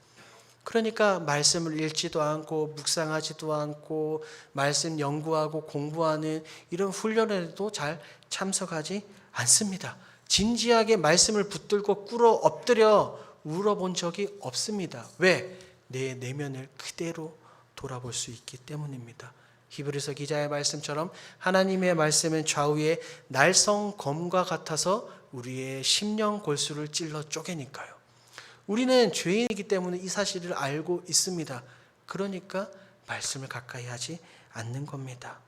그러니까 말씀을 읽지도 않고 묵상하지도 않고 말씀 연구하고 공부하는 이런 훈련에도 잘 참석하지 않습니다. 진지하게 말씀을 붙들고 꿇어 엎드려 울어본 적이 없습니다. 왜? 내 내면을 그대로 돌아볼 수 있기 때문입니다. 히브리서 기자의 말씀처럼 하나님의 말씀은 좌우에 날성검과 같아서 우리의 심령 골수를 찔러 쪼개니까요. 우리는 죄인이기 때문에 이 사실을 알고 있습니다. 그러니까 말씀을 가까이 하지 않는 겁니다.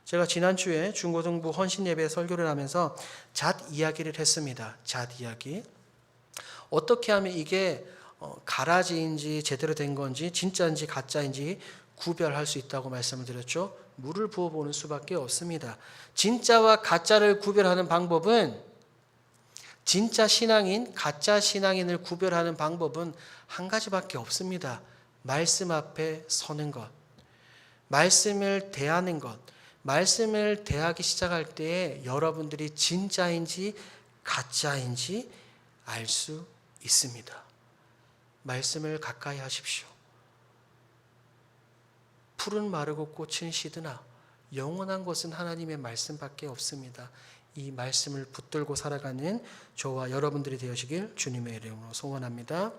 제가 지난주에 중고등부 헌신예배 설교를 하면서 잣 이야기를 했습니다. 잣 이야기. 어떻게 하면 이게 가라지인지 제대로 된 건지 진짜인지 가짜인지 구별할 수 있다고 말씀을 드렸죠. 물을 부어보는 수밖에 없습니다. 진짜와 가짜를 구별하는 방법은, 진짜 신앙인, 가짜 신앙인을 구별하는 방법은 한 가지밖에 없습니다. 말씀 앞에 서는 것, 말씀을 대하는 것. 말씀을 대하기 시작할 때에 여러분들이 진짜인지 가짜인지 알 수 있습니다. 말씀을 가까이 하십시오. 풀은 마르고 꽃은 시드나 영원한 것은 하나님의 말씀밖에 없습니다. 이 말씀을 붙들고 살아가는 저와 여러분들이 되시길 주님의 이름으로 소원합니다.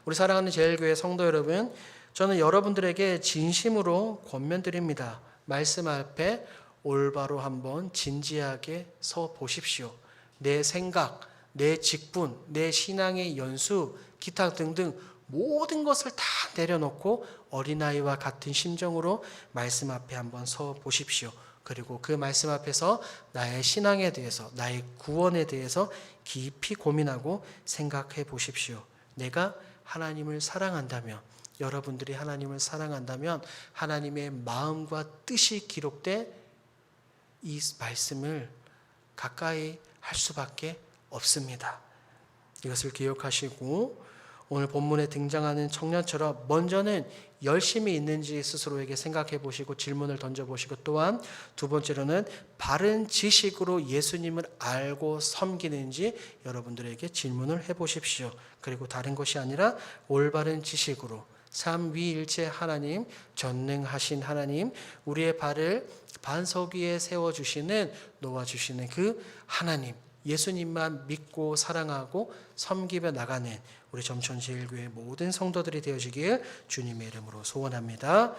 우리 사랑하는 제일교회 성도 여러분, 저는 여러분들에게 진심으로 권면드립니다. 말씀 앞에 올바로 한번 진지하게 서 보십시오. 내 생각, 내 직분, 내 신앙의 연수, 기타 등등 모든 것을 다 내려놓고 어린아이와 같은 심정으로 말씀 앞에 한번 서 보십시오. 그리고 그 말씀 앞에서 나의 신앙에 대해서, 나의 구원에 대해서 깊이 고민하고 생각해 보십시오. 내가 하나님을 사랑한다면, 여러분들이 하나님을 사랑한다면 하나님의 마음과 뜻이 기록된 이 말씀을 가까이 할 수밖에 없습니다. 이것을 기억하시고 오늘 본문에 등장하는 청년처럼 먼저는 열심히 있는지 스스로에게 생각해 보시고 질문을 던져보시고, 또한 두 번째로는 바른 지식으로 예수님을 알고 섬기는지 여러분들에게 질문을 해보십시오. 그리고 다른 것이 아니라 올바른 지식으로 삼위일체 하나님, 전능하신 하나님, 우리의 발을 반석 위에 세워주시는, 놓아주시는 그 하나님, 예수님만 믿고 사랑하고 섬기며 나가는 우리 점천제일교회 모든 성도들이 되어지길 주님의 이름으로 소원합니다.